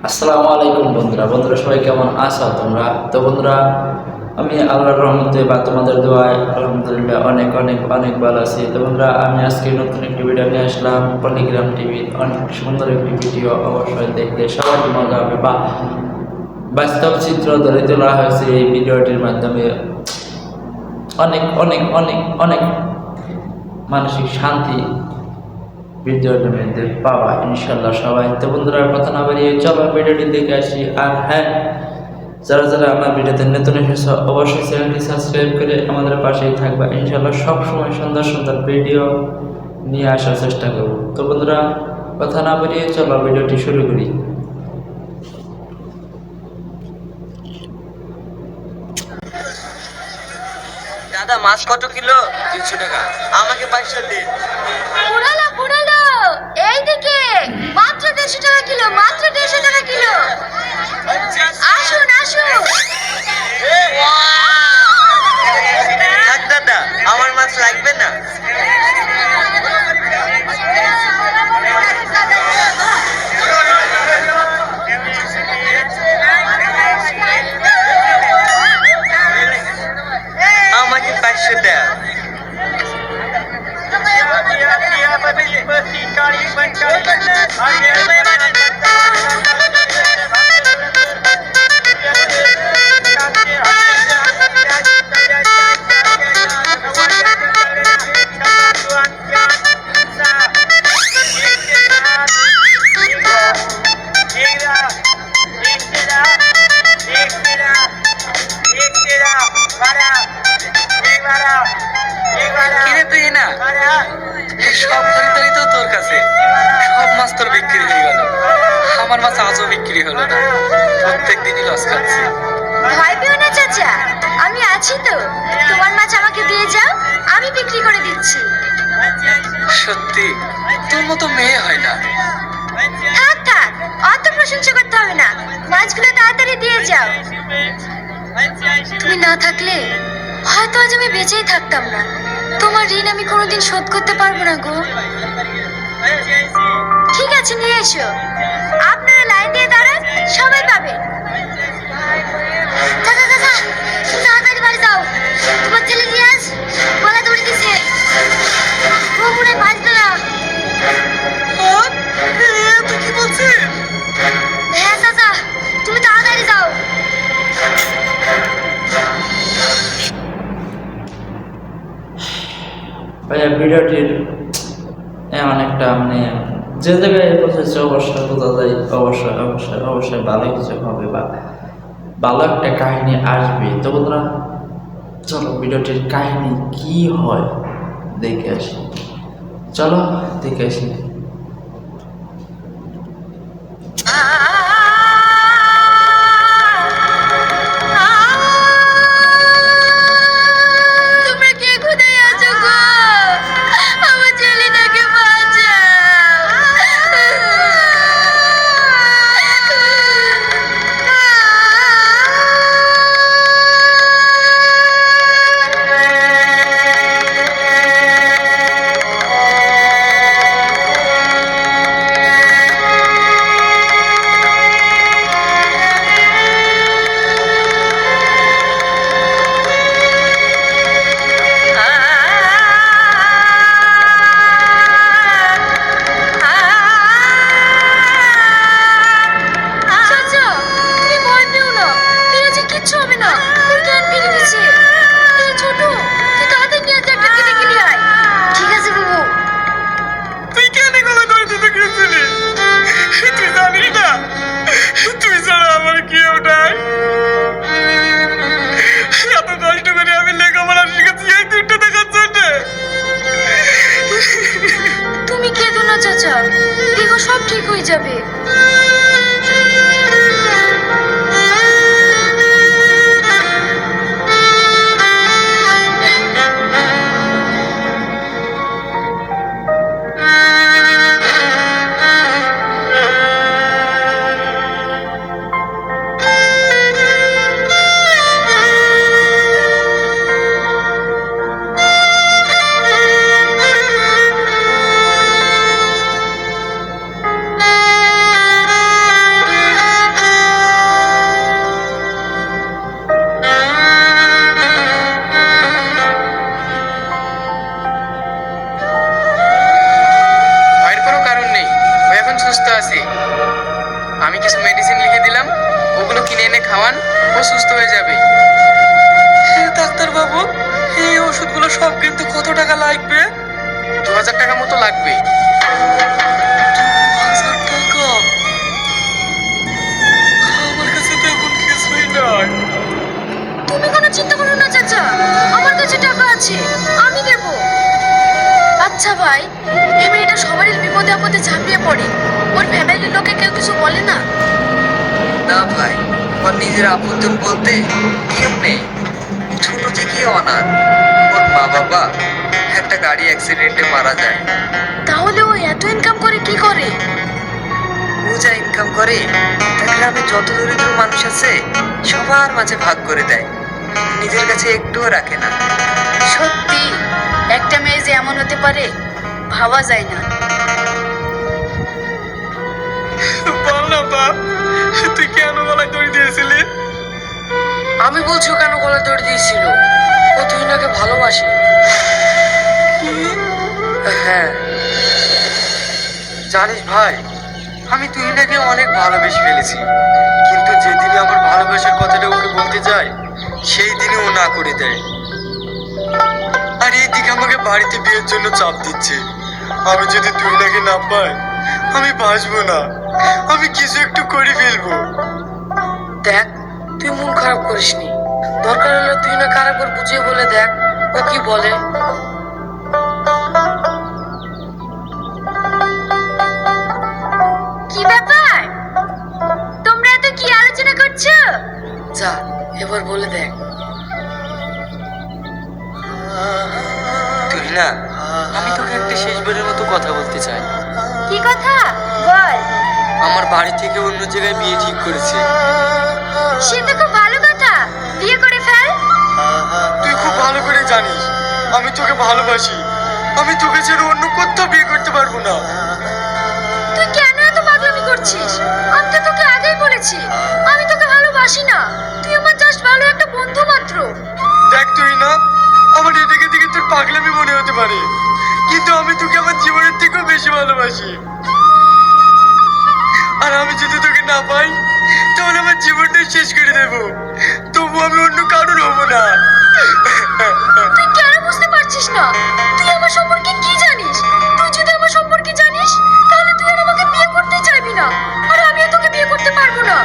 আসসালামু আলাইকুম বন্ধুরা সবাই কেমন আছো তোমরা? তো বন্ধুরা, আমি আল্লাহর রহমতে বা তোমাদের দোয়ায় আলহামদুলিল্লাহ অনেক অনেক অনেক ভালো আছি। তো বন্ধুরা, আমি আজকে নতুন একটি ভিডিও নিয়ে আসলাম। পল্লিগ্রাম টিভির অনেক সুন্দর একটি ভিডিও, অবশ্যই দেখতে সবার মজা হবে বা বাস্তব চিত্র ধরে তোলা হয়েছে এই ভিডিওটির মাধ্যমে। অনেক অনেক অনেক অনেক মানসিক শান্তি ভিডিওটির মধ্যে পাওয়া ইনশাল্লাহ সবাই। তো বন্ধুরা, কথা না বাড়িয়ে চলো ভিডিওটি দেখে আসি। আর হ্যাঁ, যারা যারা আমার ভিডিওতে নতুন এসেছো অবশ্যই চ্যানেলটি সাবস্ক্রাইব করে আমাদের পাশেই থাকবা। ইনশাল্লাহ সবসময় সুন্দর সুন্দর ভিডিও নিয়ে আসার চেষ্টা করব। তো বন্ধুরা, কথা না বাড়িয়ে চলো ভিডিওটি শুরু করি। দাদা, মাছ কত কিলো? 300 টাকা। আমাকে 500 দিন। পুরালো পুরালো, এইদিকে মাত্র 150 টাকা কিলো, মাত্র 150 টাকা কিলো। আসুন আসুন। থাক দাদা, আমার মাছ লাগবে না। আমাকে 500 দেয়। কিরে তুই না সব খরিদারি তো তোর কাছে, সব মাছ তোর বিক্রি হয়ে গেল। আমার মাছ আজও বিক্রি হলো না, প্রত্যেক দিনই লস খাচ্ছি। ভয় পেও না চাচা, আমি আছি তো। তোমার মাছ আমাকে দিয়ে যাও, আমি বিক্রি করে দিচ্ছি। সত্যি তোর মতো মেয়ে হয় না। থাক থাক, অত প্রশংসা করতে হবে না। মাছগুলো তাড়াতাড়ি দিয়ে যাও। তুমি না থাকলে হয়তো আজ আমি বেঁচেই থাকতাম না। তোমার ঋণ আমি কোনোদিন শোধ করতে পারবো না গো। ঠিক আছে, নিয়ে এসো। আপনারা লাইন দিয়ে দাঁড়ান, সবাই পাবে। চাচা চাচা, তুমি তাড়াতাড়ি বাড়ি যাও। তোমার ছেলে রিয়াজ গলা দড়ি দিছে। ও পুরো বাঁচবে না। তুই কি বলছিস? হ্যাঁ চাচা, তুমি তাড়াতাড়ি যাও। ভাইয়া, ভিডিওটির অনেকটা যে জায়গায় পৌঁছেছে অবশ্যই বোঝা যায়, অবশ্যই অবশ্যই অবশ্যই ভালো কিছু হবে বা ভালো একটা কাহিনী আসবে। তো বন্ধুরা, চলো ভিডিওটির কাহিনী কি হয় দেখে আসি। চলো দেখে আসি। তোমরা কে কোথায় আছো গো? আমার ছেলেটাকে চাচা, তুমি ভয় পেও না। ফিরোজের কিচ্ছু হবে না, ওর জ্ঞান ফিরে গেছে। এই ছোট, তুই তাড়াতাড়ি নিয়ে যা, ডাক্তার ডেকে নিয়ে আয়। ঠিক আছে বাবু। তুই কেন গলা ধরে দিতে গেছিলি? তুই জানিস না তুই ছাড়া আমার কেউ নাই। এত কষ্ট করে আমি লেখাপড়া শিখেছি এই 2টা টাকার জন্য। তুমি কেঁদো না চাচা, দেখো সব ঠিক হয়ে যাবে। খাওয়ান, ও সুস্থ হয়ে যাবে। ডাক্তার বাবু, এই ওষুধগুলো সব কিন্তু কত টাকা লাগবে? 2000 টাকা মতো লাগবে। 2000 টাকা? আমার কাছে তো এখন কিছুই নাই। তুমি কোনো চিন্তা করো না চাচা, আমার কাছে টাকা আছে, আমি দেব। আচ্ছা ভাই, এই মেয়েটা সবারই বিপদে আপদে ঝাঁপিয়ে পড়ে, ওর ফ্যামিলির লোকে কেউ কিছু বলে না? না ভাই, ওর নিজের আপনজন বলতে কেউ নেই। ছোট থেকে অনাথ। ওর মা বাবা একটা গাড়ি অ্যাক্সিডেন্টে মারা যায়। তাহলে ও এত ইনকাম করে কি করে? ও যা ইনকাম করে তা গ্রামে যত দরিদ্র মানুষ আছে সবার মাঝে ভাগ করে দেয়, নিজের কাছে একটুও রাখে না। সত্যি, একটা মেয়ে যে এমন হতে পারে ভাবা যায় না। বল না বাপ, তুই কেন গলায় দড়ি দিয়েছিলি? আমি বলছি ও কেন গলায় দড়ি দিয়েছিল? ও তুহিনাকে ভালোবাসে। হ্যাঁ জানিস ভাই, আমি তুহিনাকে অনেক ভালোবেসে ফেলেছি, কিন্তু যেদিনই আমার ভালোবাসার কথাটা ওকে বলতে যাই সেই দিনই ও না করে দেয়। আর এইদিকে আমাকে বাড়িতে বিয়ের জন্য চাপ দিচ্ছে। আমি যদি তুহিনাকে না পাই আমি বাঁচবো না, আমি কিছু একটু করে ফেলবো। দেখ, তুই মন খারাপ করিসনি, দরকার হলে তুই না কার একবার বুঝিয়ে বলে দেখ ও কি বলে। কি ব্যাপার, তোমরা এত কি আলোচনা করছো? যা এবার বলে দেখ। তুই না, আমি তোকে একটা শেষবারের মতো কথা বলতে চাই। কি কথা বল। আমার বাড়ি থেকে অন্য জায়গায় বিয়ে ঠিক করেছে। সে তো খুব ভালো কথা, বিয়ে করে ফেল। তুই খুব ভালো করে জানিস আমি তোকে ভালোবাসি, আমি তোকে ছেড়ে অন্য কোথাও বিয়ে করতে পারবো না। তুই কেন এত পাগলামি করছিস? আমি তো তোকে আগেই বলেছি আমি তোকে ভালোবাসি না, তুই আমার জাস্ট ভালো একটা বন্ধু মাত্র। দেখ তুই না, আমার এটাকে দিকে তোর পাগলামি মনে হতে পারে, কিন্তু আমি তোকে আমার জীবনের থেকেও বেশি ভালোবাসি। আর আমি যদি তোকে না পাই তাহলে আমার জীবনটাই শেষ করে দেবো, তবু আমি অন্য কারোর হবো না। তুই কেন বুঝতে পারছিস না? তুই আমার সম্পর্কে কি জানিস? তুই যদি আমার সম্পর্কে জানিস তাহলে তুই আর আমাকে বিয়ে করতে চাইবি না, আর আমিও তোকে বিয়ে করতে পারবো না।